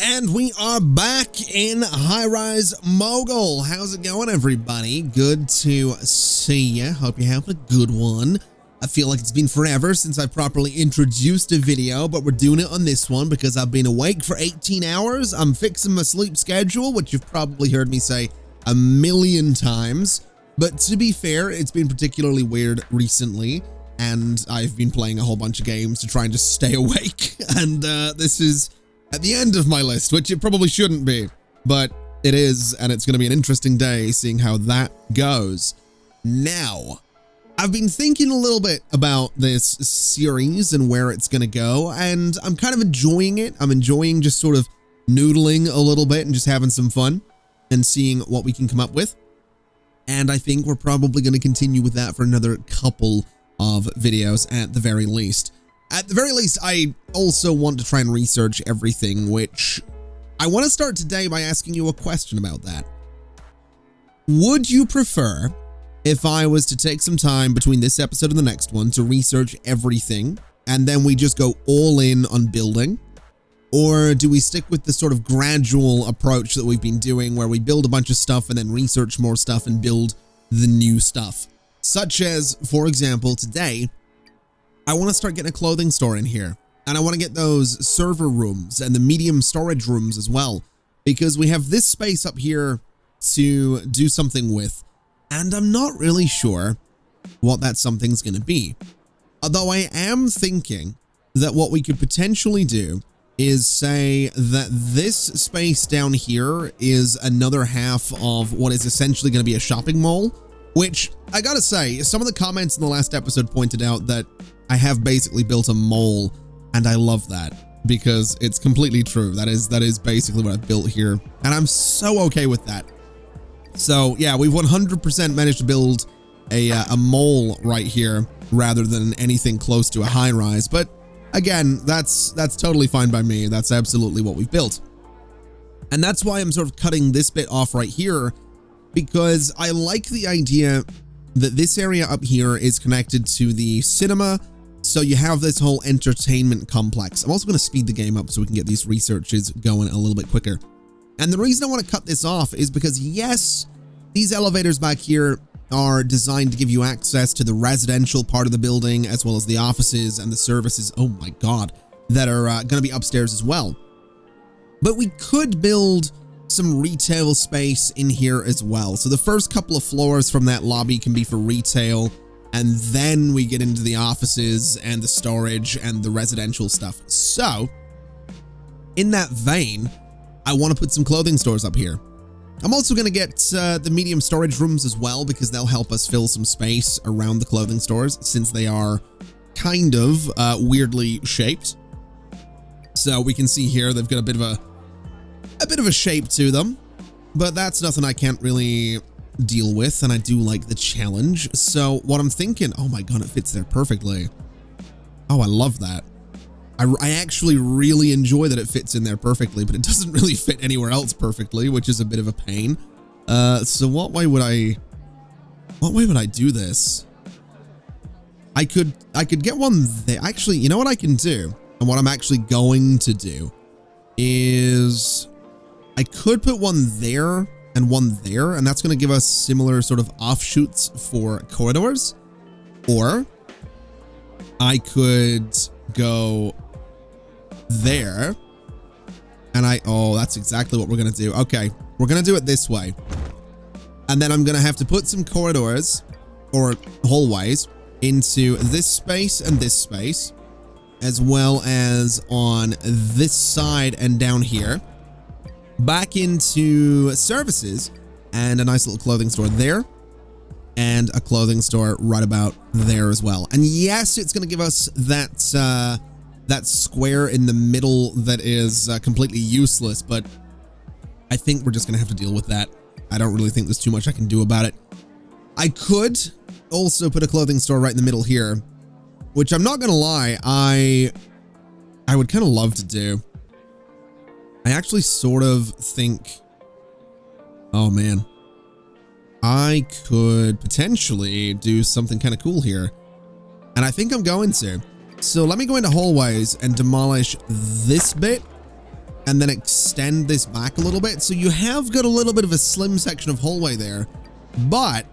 And we are back in Highrise Mogul. How's it going, everybody? Good to see you. Hope you're having a good one. I feel like it's been forever since I properly introduced a video, but we're doing it on this one because I've been awake for 18 hours. I'm fixing my sleep schedule, which you've probably heard me say a million times. But to be fair, it's been particularly weird recently, and I've been playing a whole bunch of games to try and just stay awake. And this is at the end of my list, which it probably shouldn't be, but it is, and it's going to be an interesting day seeing how that goes. Now, I've been thinking a little bit about this series and where it's going to go, and I'm kind of enjoying it. I'm enjoying just sort of noodling a little bit and just having some fun and seeing what we can come up with. And I think we're probably going to continue with that for another couple of videos at the very least. At the very least, I also want to try and research everything, which I want to start today by asking you a question about that. Would you prefer if I was to take some time between this episode and the next one to research everything, and then we just go all in on building? Or do we stick with the sort of gradual approach that we've been doing, where we build a bunch of stuff and then research more stuff and build the new stuff? Such as, for example, today, I want to start getting a clothing store in here, and I want to get those server rooms and the medium storage rooms as well, because we have this space up here to do something with, and I'm not really sure what that something's going to be. Although I am thinking that what we could potentially do is say that this space down here is another half of what is essentially going to be a shopping mall, which I gotta say, some of the comments in the last episode pointed out that I have basically built a mole, and I love that because it's completely true. That is basically what I've built here, and I'm so okay with that. So yeah, we've 100% managed to build a mole right here rather than anything close to a high rise. But again, that's totally fine by me. That's absolutely what we've built. And that's why I'm sort of cutting this bit off right here, because I like the idea that this area up here is connected to the cinema. So you have this whole entertainment complex. I'm also going to speed the game up so we can get these researches going a little bit quicker. And the reason I want to cut this off is because, yes, these elevators back here are designed to give you access to the residential part of the building, as well as the offices and the services, oh my god, that are going to be upstairs as well. But we could build some retail space in here as well. So the first couple of floors from that lobby can be for retail, and then we get into the offices and the storage and the residential stuff. So in that vein, I want to put some clothing stores up here. I'm also going to get the medium storage rooms as well, because they'll help us fill some space around the clothing stores, since they are kind of weirdly shaped. So we can see here they've got a bit of a shape to them, but that's nothing I can't really deal with, and I do like the challenge. So what I'm thinking, oh my god, it fits there perfectly. Oh, I love that. I actually really enjoy that it fits in there perfectly, but it doesn't really fit anywhere else perfectly, which is a bit of a pain. So what way would I do this? I could get one there. Actually, you know what I can do, and what I'm actually going to do is I could put one there and one there, and that's going to give us similar sort of offshoots for corridors. Or I could go there, and oh, that's exactly what we're going to do. Okay, we're going to do it this way. And then I'm going to have to put some corridors or hallways into this space and this space, as well as on this side and down here, back into services, and a nice little clothing store there, and a clothing store right about there as well. And yes, it's going to give us that square in the middle that is completely useless, but I think we're just going to have to deal with that. I don't really think there's too much I can do about it. I could also put a clothing store right in the middle here, which I'm not going to lie, I would kind of love to do. I actually sort of think, oh man, I could potentially do something kind of cool here. And I think I'm going to. So let me go into hallways and demolish this bit and then extend this back a little bit. So you have got a little bit of a slim section of hallway there, but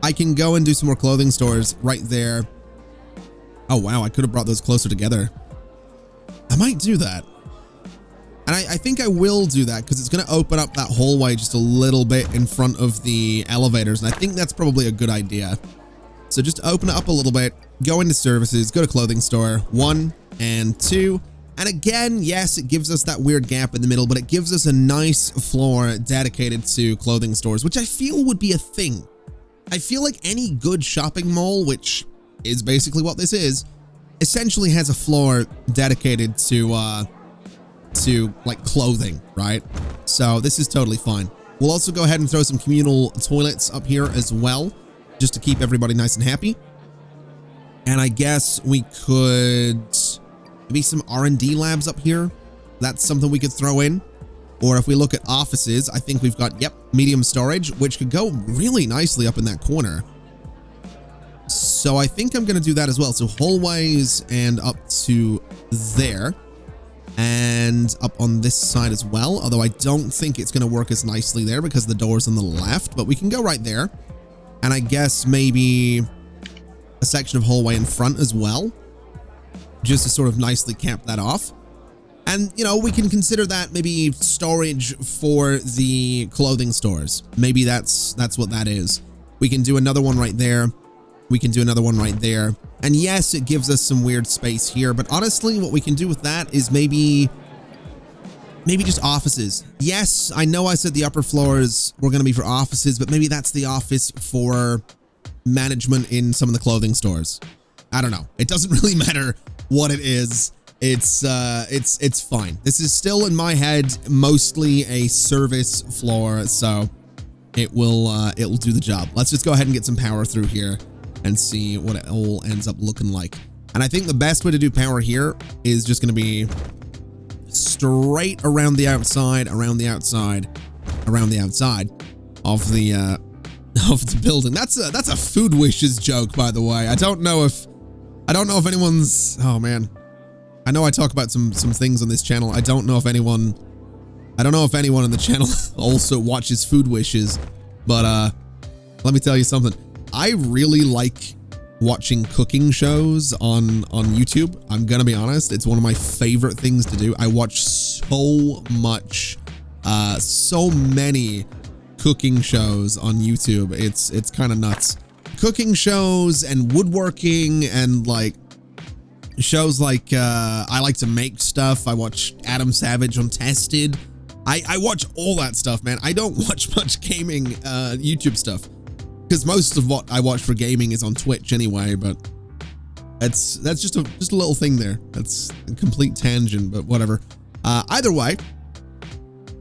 I can go and do some more clothing stores right there. Oh, wow. I could have brought those closer together. I might do that. And I think I will do that because it's going to open up that hallway just a little bit in front of the elevators. And I think that's probably a good idea. So just open it up a little bit, go into services, go to clothing store, 1 and 2. And again, yes, it gives us that weird gap in the middle, but it gives us a nice floor dedicated to clothing stores, which I feel would be a thing. I feel like any good shopping mall, which is basically what this is, essentially has a floor dedicated to like clothing, right? So this is totally fine. We'll also go ahead and throw some communal toilets up here as well, just to keep everybody nice and happy. And I guess we could maybe some R&D labs up here. That's something we could throw in. Or if we look at offices, I think we've got, yep, medium storage, which could go really nicely up in that corner. So I think I'm going to do that as well. So hallways and up to there. And up on this side as well. Although I don't think it's going to work as nicely there because the door's on the left. But we can go right there. And I guess maybe a section of hallway in front as well, just to sort of nicely cap that off. And, you know, we can consider that maybe storage for the clothing stores. Maybe that's what that is. We can do another one right there. We can do another one right there. And yes, it gives us some weird space here, but honestly, what we can do with that is maybe just offices. Yes, I know I said the upper floors were going to be for offices, but maybe that's the office for management in some of the clothing stores. I don't know. It doesn't really matter what it is. It's fine. This is still in my head mostly a service floor, so it will do the job. Let's just go ahead and get some power through here and see what it all ends up looking like. And I think the best way to do power here is just going to be straight around the outside, around the outside, around the outside of the building. That's a Food Wishes joke, by the way. I don't know if anyone's, oh man. I know I talk about some things on this channel. I don't know if anyone in the channel also watches Food Wishes, but let me tell you something. I really like watching cooking shows on YouTube. I'm gonna be honest, it's one of my favorite things to do. I watch so many cooking shows on YouTube. It's kind of nuts. Cooking shows and woodworking and like shows like I like to make stuff. I watch Adam Savage Untested. I watch all that stuff, man. I don't watch much gaming YouTube stuff because most of what I watch for gaming is on Twitch anyway, but that's just a little thing there. That's a complete tangent, but whatever. Either way,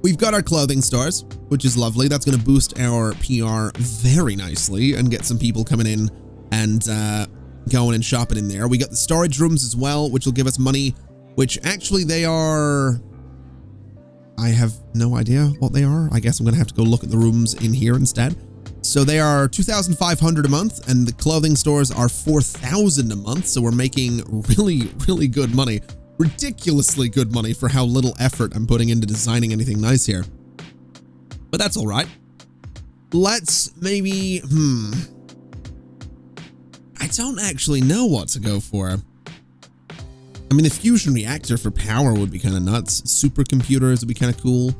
we've got our clothing stores, which is lovely. That's going to boost our PR very nicely and get some people coming in and going and shopping in there. We got the storage rooms as well, which will give us money, which actually they are, I have no idea what they are. I guess I'm going to have to go look at the rooms in here instead. So they are 2,500 a month and the clothing stores are 4,000 a month. So we're making really, really good money. Ridiculously good money for how little effort I'm putting into designing anything nice here. But that's all right. Let's maybe, I don't actually know what to go for. I mean, the fusion reactor for power would be kind of nuts. Supercomputers would be kind of cool.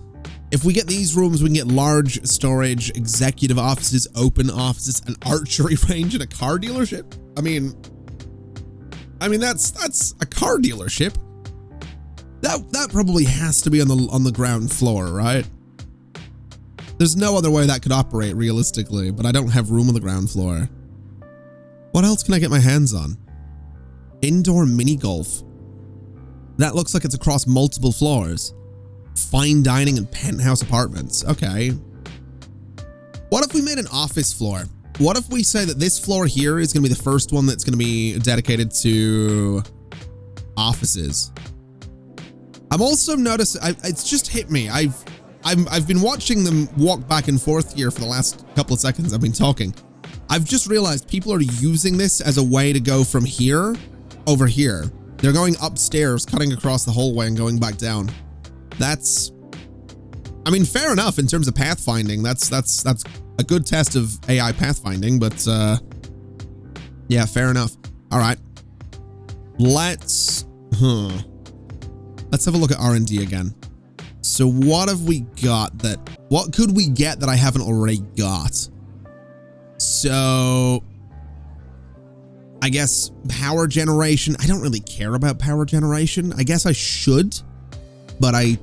If we get these rooms, we can get large storage, executive offices, open offices, an archery range, and a car dealership. I mean, that's a car dealership. That probably has to be on the ground floor, right? There's no other way that could operate realistically, but I don't have room on the ground floor. What else can I get my hands on? Indoor mini golf. That looks like it's across multiple floors. Fine dining and penthouse apartments. Okay. What if we made an office floor? What if we say that this floor here is going to be the first one that's going to be dedicated to offices? I'm also noticing, it's just hit me. I've been watching them walk back and forth here for the last couple of seconds I've been talking. I've just realized people are using this as a way to go from here over here. They're going upstairs, cutting across the hallway and going back down. That's, I mean, fair enough in terms of pathfinding. That's a good test of AI pathfinding, but yeah, fair enough. All right, let's have a look at R&D again. So what have we got that, what could we get that I haven't already got? So I guess power generation. I don't really care about power generation. I guess I should, but I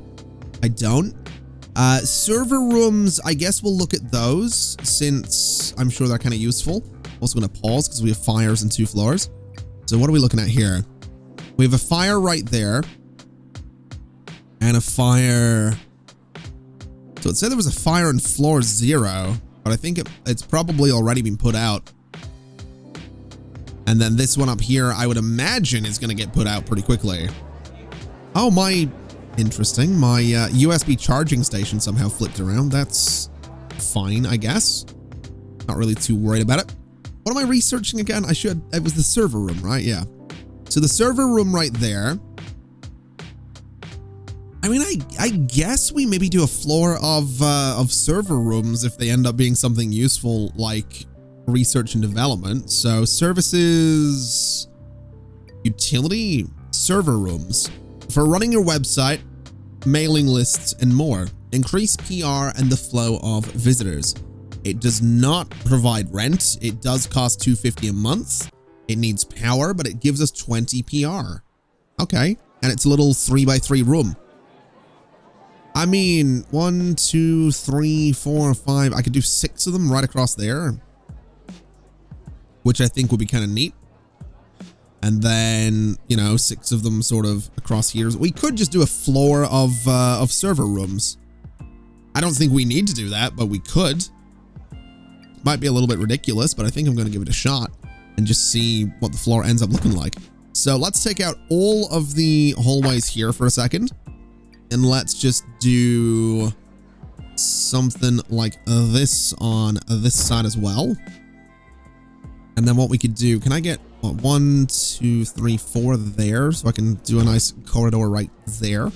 don't. Server rooms, I guess we'll look at those since I'm sure they're kind of useful. Also going to pause because we have fires in 2 floors. So what are we looking at here? We have a fire right there. And a fire. So it said there was a fire on floor 0, but I think it's probably already been put out. And then this one up here, I would imagine is going to get put out pretty quickly. Oh, interesting. My USB charging station somehow flipped around. That's fine, I guess. Not really too worried about it. What am I researching again? It was the server room, right? Yeah. So the server room right there. I mean, I guess we maybe do a floor of server rooms if they end up being something useful like research and development. So services, utility, server rooms for running your website, mailing lists, and more. Increase PR and the flow of visitors. It does not provide rent. It does cost $250 a month. It needs power, but it gives us 20 PR. Okay, and it's a little 3x3 room. I mean, 1, 2, 3, 4, 5. I could do 6 of them right across there, which I think would be kind of neat. And then, you know, 6 of them sort of across here. We could just do a floor of server rooms. I don't think we need to do that, but we could. Might be a little bit ridiculous, but I think I'm going to give it a shot and just see what the floor ends up looking like. So let's take out all of the hallways here for a second. And let's just do something like this on this side as well. And then what we could do, can I get 1, 2, 3, 4 there? So I can do a nice corridor right there.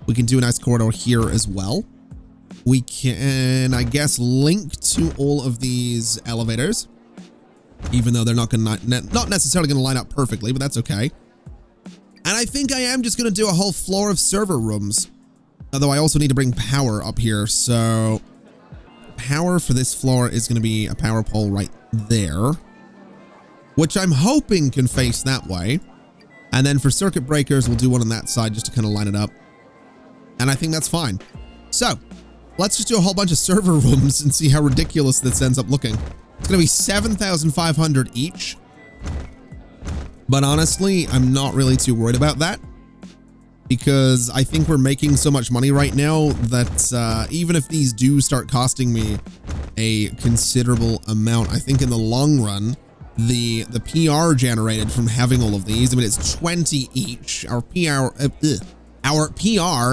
We can do a nice corridor here as well. We can, I guess, link to all of these elevators, even though they're not necessarily going to line up perfectly, but that's okay. And I think I am just going to do a whole floor of server rooms. Although I also need to bring power up here. So power for this floor is going to be a power pole right there, which I'm hoping can face that way. And then for circuit breakers, we'll do one on that side just to kind of line it up. And I think that's fine. So let's just do a whole bunch of server rooms and see how ridiculous this ends up looking. It's going to be 7,500 each. But honestly, I'm not really too worried about that, because I think we're making so much money right now that even if these do start costing me a considerable amount, I think in the long run, the PR generated from having all of these, I mean, it's 20 each. Our PR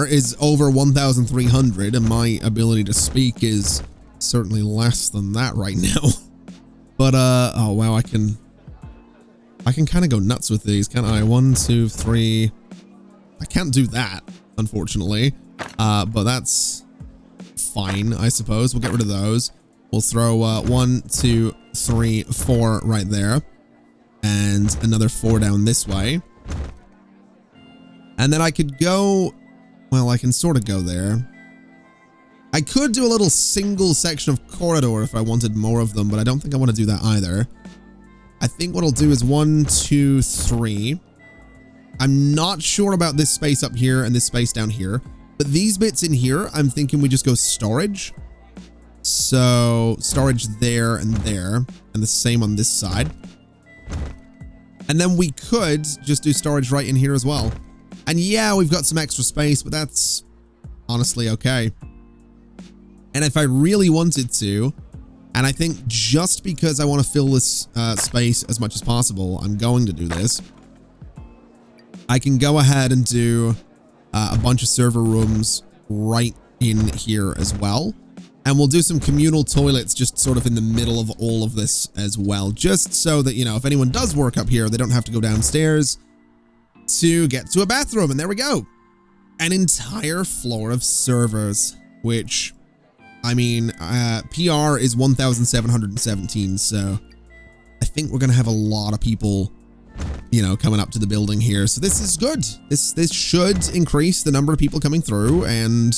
is over 1,300, and my ability to speak is certainly less than that right now. But oh wow, I can kind of go nuts with these, can't I? 1, 2, 3. I can't do that, unfortunately, but that's fine, I suppose. We'll get rid of those. We'll throw 1, 2, 3, 4 right there, and another 4 down this way. And then I could go, well, I can sort of go there. I could do a little single section of corridor if I wanted more of them, but I don't think I want to do that either. I think what I'll do is 1, 2, 3. I'm not sure about this space up here and this space down here, but these bits in here, I'm thinking we just go storage. So storage there, and the same on this side. And then we could just do storage right in here as well. And yeah, we've got some extra space, but that's honestly okay. And if I really wanted to, and I think just because I want to fill this space as much as possible, I'm going to do this. I can go ahead and do a bunch of server rooms right in here as well. And we'll do some communal toilets just sort of in the middle of all of this as well. Just so that, you know, if anyone does work up here, they don't have to go downstairs to get to a bathroom. And there we go. an entire floor of servers, which, I mean, PR is 1,717, so I think we're going to have a lot of people, you know, coming up to the building here. So this is good. This should increase the number of people coming through, and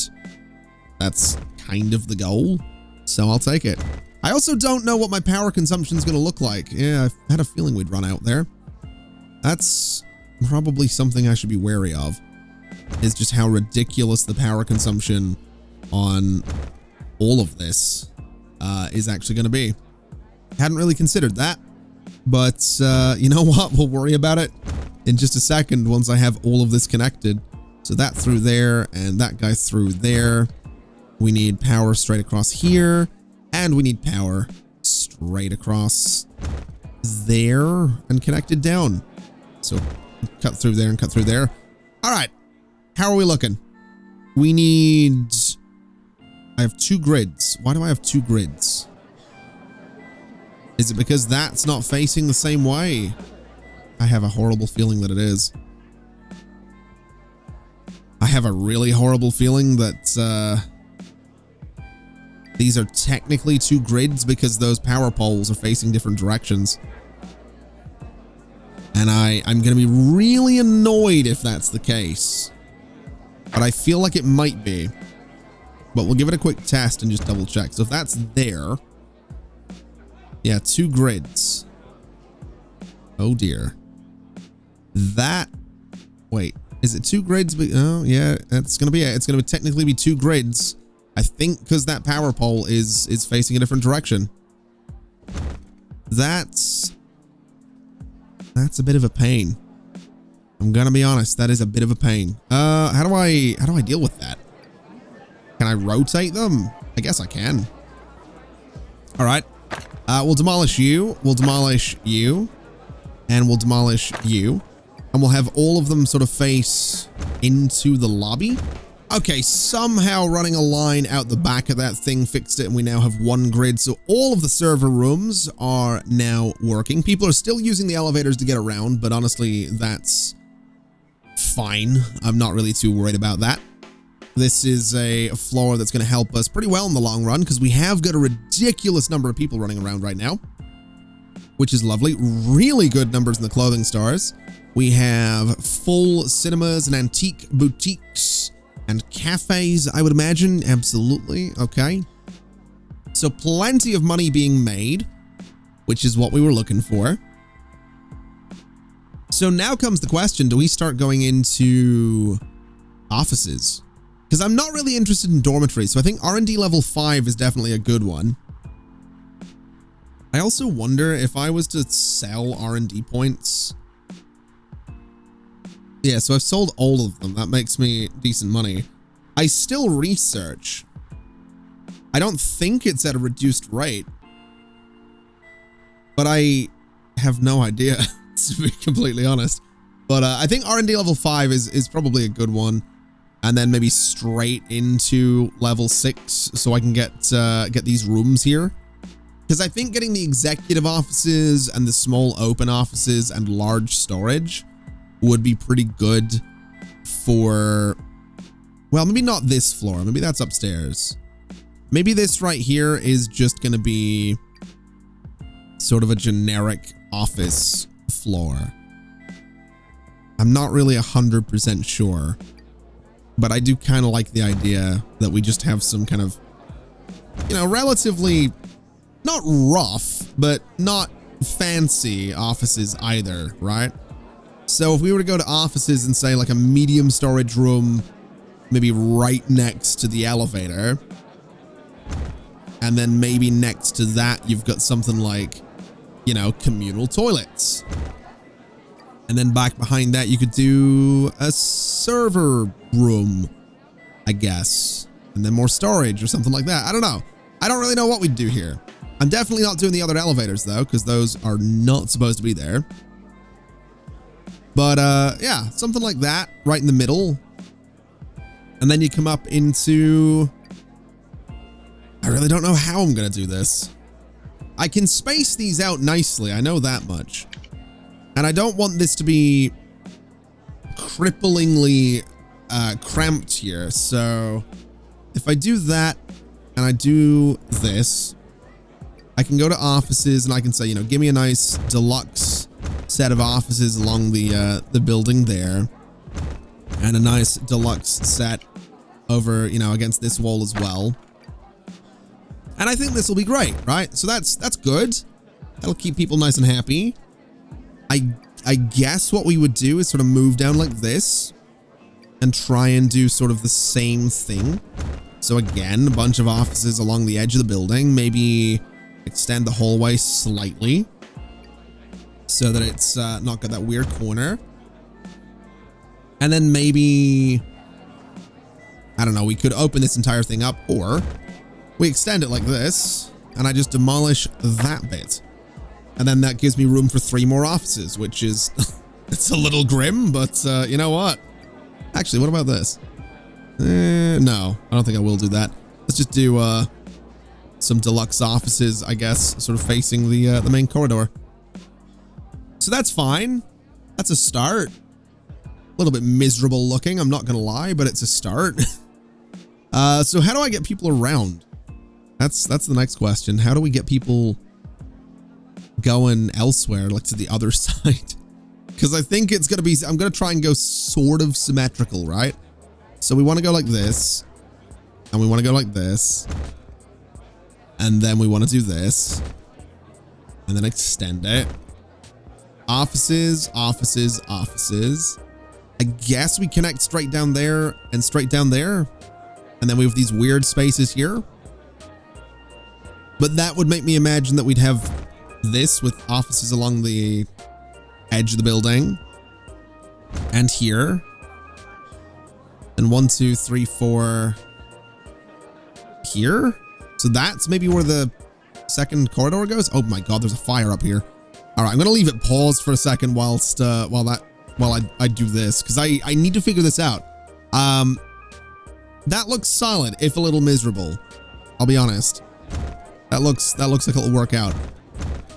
that's kind of the goal. So I'll take it. I also don't know what my power consumption is going to look like. Yeah, I had a feeling we'd run out there. That's probably something I should be wary of, is just how ridiculous the power consumption on all of this is actually going to be. Hadn't really considered that, but you know what? We'll worry about it in just a second once I have all of this connected. So that through there and that guy through there. We need power straight across here, and we need power straight across there and connected down. So cut through there and cut through there. All right. How are we looking? We need... I have 2 grids. Why do I have 2 grids? Is it because that's not facing the same way? I have a horrible feeling that it is. I have a really horrible feeling that these are technically 2 grids because those power poles are facing different directions. And I'm going to be really annoyed if that's the case. But I feel like it might be. But we'll give it a quick test and just double check. So if that's there... Yeah, 2 grids. Oh dear. That... Wait, is it 2 grids? Oh yeah, that's going to be it. It's going to technically be 2 grids. I think because that power pole is facing a different direction. That's a bit of a pain. I'm gonna be honest, that is a bit of a pain. How do I deal with that? Can I rotate them? I guess I can. All right. We'll demolish you. We'll demolish you, and we'll demolish you, and we'll have all of them sort of face into the lobby. Okay, somehow running a line out the back of that thing fixed it, and we now have 1 grid. So all of the server rooms are now working. People are still using the elevators to get around, but honestly, that's fine. I'm not really too worried about that. This is a floor that's going to help us pretty well in the long run, because we have got a ridiculous number of people running around right now, which is lovely. Really good numbers in the clothing stores. We have full cinemas and antique boutiques and cafes, I would imagine. Absolutely. Okay. So plenty of money being made, which is what we were looking for. So now comes the question, do we start going into offices? Because I'm not really interested in dormitories, so I think R&D level 5 is definitely a good one. I also wonder if I was to sell R&D points. Yeah, so I've sold all of them. That makes me decent money. I still research. I don't think it's at a reduced rate, but I have no idea, to be completely honest. But I think R&D level 5 is probably a good one. And then maybe straight into level 6 so I can get these rooms here. Because I think getting the executive offices and the small open offices and large storage would be pretty good for, well, maybe not this floor. Maybe that's upstairs. Maybe this right here is just going to be sort of a generic office floor. I'm not really 100% sure, but I do kind of like the idea that we just have some kind of, you know, relatively not rough, but not fancy offices either, right? So if we were to go to offices and say like a medium storage room, maybe right next to the elevator, and then maybe next to that, you've got something like, you know, communal toilets. And then back behind that, you could do a server room, I guess. And then more storage or something like that. I don't know. I don't really know what we'd do here. I'm definitely not doing the other elevators though, because those are not supposed to be there. But yeah, something like that right in the middle. And then you come up into, I really don't know how I'm going to do this. I can space these out nicely. I know that much. And I don't want this to be cripplingly cramped here. So if I do that and I do this, I can go to offices and I can say, you know, give me a nice deluxe set of offices along the building there, and a nice deluxe set over, you know, against this wall as well. And I think this will be great, right? So that's good. That'll keep people nice and happy. I guess what we would do is sort of move down like this and try and do sort of the same thing. So again, a bunch of offices along the edge of the building, maybe extend the hallway slightly so that it's not got that weird corner. And then maybe, I don't know, we could open this entire thing up, or we extend it like this and I just demolish that bit. And then that gives me room for 3 more offices, which is, it's a little grim, but you know what? Actually, what about this? No, I don't think I will do that. Let's just do some deluxe offices, I guess, sort of facing the main corridor. So that's fine. That's a start. A little bit miserable looking, I'm not gonna lie, but it's a start. So how do I get people around? That's the next question. How do we get people going elsewhere, like to the other side? Because I think it's gonna be, I'm gonna try and go sort of symmetrical, right? So we want to go like this, and we want to go like this, and then we want to do this, and then extend it. Offices, offices, offices. I guess we connect straight down there and straight down there, and then we have these weird spaces here. But that would make me imagine that we'd have this with offices along the edge of the building, and here, and 1, 2, 3, 4 here. So that's maybe where the second corridor goes. Oh my god, there's a fire up here. All right, I'm gonna leave it paused for a second whilst while I do this, because I need to figure this out. That looks solid, if a little miserable. I'll be honest. That looks like it'll work out.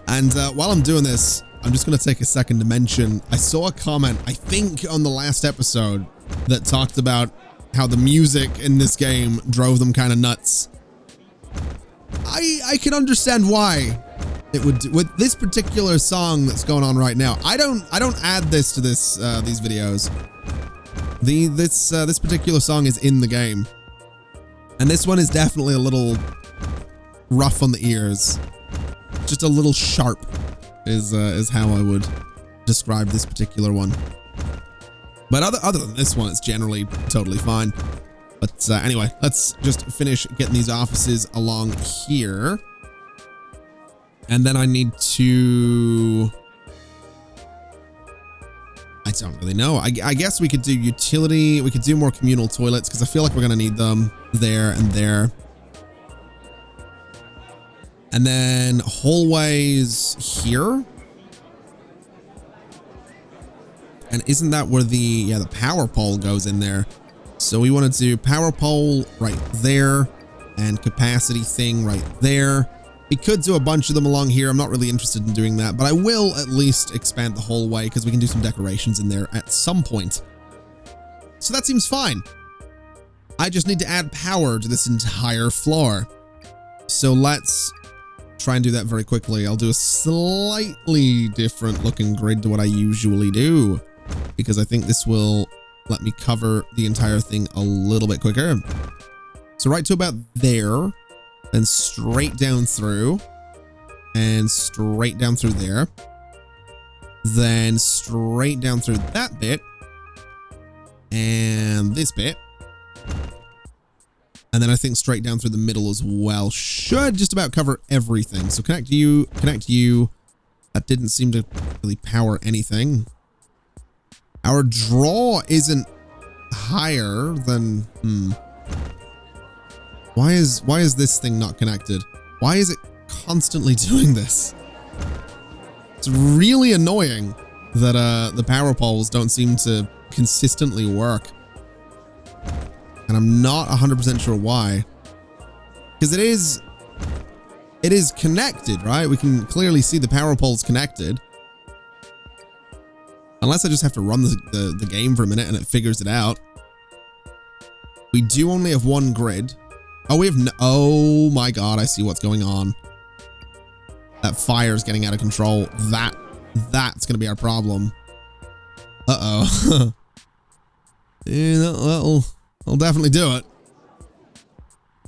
And while I'm doing this, I'm just gonna take a second to mention, I saw a comment, I think on the last episode, that talked about how the music in this game drove them kind of nuts. I can understand why it would, with this particular song that's going on right now. I don't add this to this these videos. This particular song is in the game, and this one is definitely a little rough on the ears, just a little sharp is how I would describe this particular one. But other than this one, it's generally totally fine. But anyway, let's just finish getting these offices along here. And then I need to, I don't really know. I guess we could do utility. We could do more communal toilets, because I feel like we're going to need them there and there. And then hallways here. And isn't that where the power pole goes in there? So we want to do power pole right there and capacity thing right there. We could do a bunch of them along here. I'm not really interested in doing that, but I will at least expand the hallway because we can do some decorations in there at some point. So that seems fine. I just need to add power to this entire floor. So let's try and do that very quickly. I'll do a slightly different looking grid to what I usually do, because I think this will let me cover the entire thing a little bit quicker. So right to about there, then straight down through, and straight down through there, then straight down through that bit, and this bit, and then I think straight down through the middle as well. Should just about cover everything. So connect you, connect you. That didn't seem to really power anything. Our draw isn't higher than, Why is this thing not connected? Why is it constantly doing this? It's really annoying that the power poles don't seem to consistently work. And I'm not 100% sure why. Because it is connected, right? We can clearly see the power poles connected. Unless I just have to run the game for a minute and it figures it out. We do only have one grid. Oh, we have no, oh my God, I see what's going on. That fire is getting out of control. That's going to be our problem. Uh-oh. Yeah, that'll definitely do it.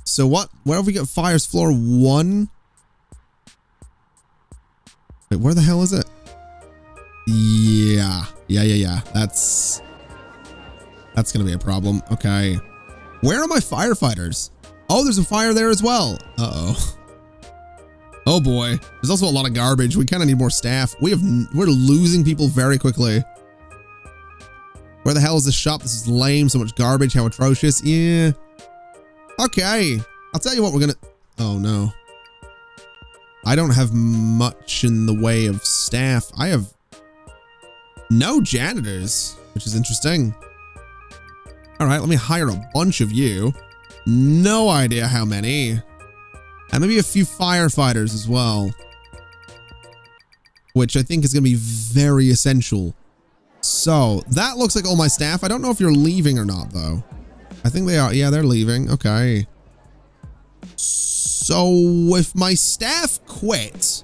So where have we got fires? Floor 1? Wait, where the hell is it? Yeah. That's going to be a problem. Okay. Where are my firefighters? Oh, there's a fire there as well. Uh-oh. Oh boy. There's also a lot of garbage. We kind of need more staff. We're losing people very quickly. Where the hell is this shop? This is lame. So much garbage. How atrocious. Yeah. Okay. I'll tell you what we're gonna... Oh no. I don't have much in the way of staff. I have no janitors, which is interesting. All right, let me hire a bunch of you. No idea how many. And maybe a few firefighters as well, which I think is going to be very essential. So that looks like all my staff. I don't know if you're leaving or not, though. I think they are. Yeah, they're leaving. Okay. So if my staff quit,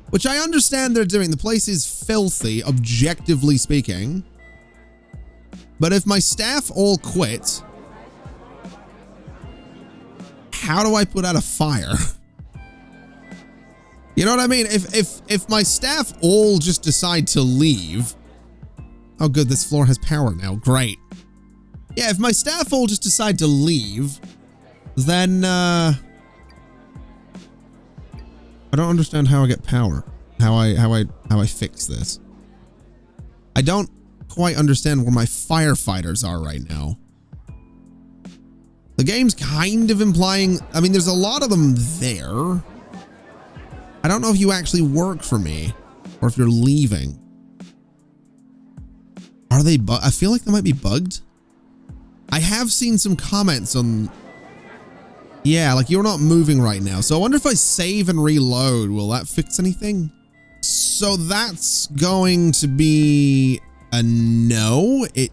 which I understand they're doing, the place is filthy, objectively speaking. But if my staff all quit, how do I put out a fire? You know what I mean? If my staff all just decide to leave. Oh, good. This floor has power now. Great. Yeah, if my staff all just decide to leave, then I don't understand how I get power. How I fix this. I don't quite understand where my firefighters are right now. The game's kind of implying, I mean, there's a lot of them there. I don't know if you actually work for me or if you're leaving. Are they I feel like they might be bugged. I have seen some comments on, yeah, like you're not moving right now. So I wonder if I save and reload, will that fix anything? So that's going to be a no. It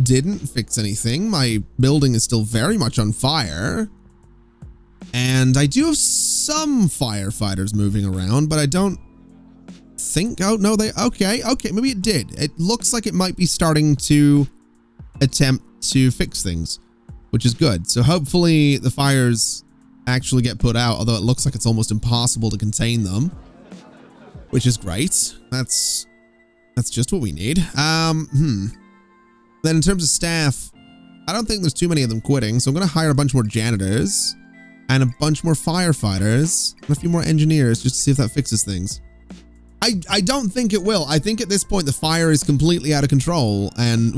didn't fix anything. My building is still very much on fire. And I do have some firefighters moving around, but I don't think, oh no, okay, maybe it did. It looks like it might be starting to attempt to fix things, which is good. So hopefully the fires actually get put out, although it looks like it's almost impossible to contain them, which is great. That's just what we need. Then in terms of staff, I don't think there's too many of them quitting, so I'm going to hire a bunch more janitors and a bunch more firefighters and a few more engineers just to see if that fixes things. I don't think it will. I think at this point the fire is completely out of control and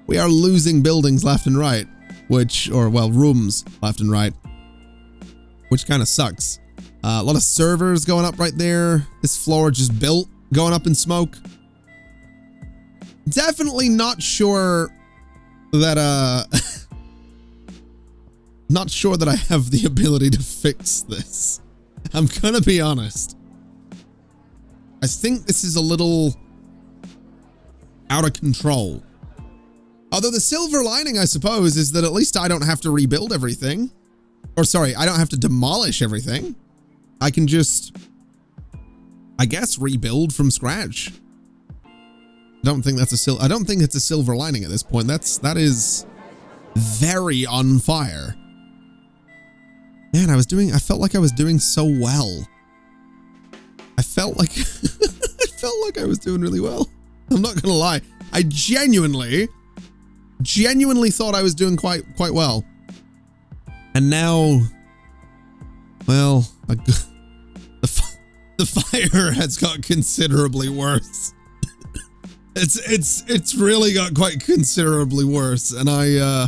we are losing buildings left and right, rooms left and right, which kind of sucks. A lot of servers going up right there. This floor just built, going up in smoke. Definitely not sure that, not sure that I have the ability to fix this. I'm gonna be honest. I think this is a little out of control. Although the silver lining, I suppose, is that at least I don't have to rebuild everything. Or sorry, I don't have to demolish everything. I can just, I guess, rebuild from scratch. I don't think it's a silver lining at this point. That is very on fire. Man, I felt like I was doing so well. I felt like I was doing really well. I'm not gonna lie. I genuinely thought I was doing quite well. And now, well, the fire has got considerably worse. It's really got quite considerably worse, and I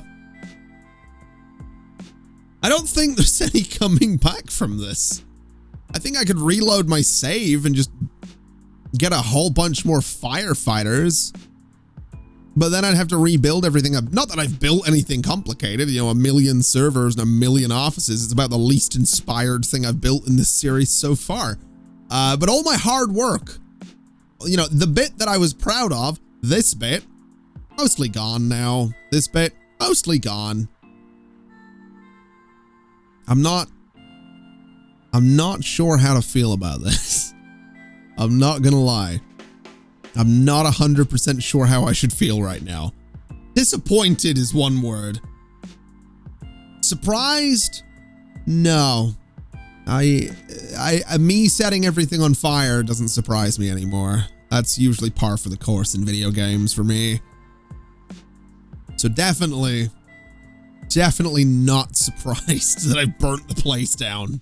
don't think there's any coming back from this. I think I could reload my save and just get a whole bunch more firefighters, but then I'd have to rebuild everything up. Not that I've built anything complicated, you know, 1 million servers and 1 million offices. It's about the least inspired thing I've built in this series so far. But all my hard work, you know, the bit that I was proud of, this bit, mostly gone now. This bit, mostly gone. I'm not sure how to feel about this. I'm not gonna lie. I'm not 100% sure how I should feel right now. Disappointed is one word. Surprised? No. Me setting everything on fire doesn't surprise me anymore. That's usually par for the course in video games for me. So definitely not surprised that I burnt the place down.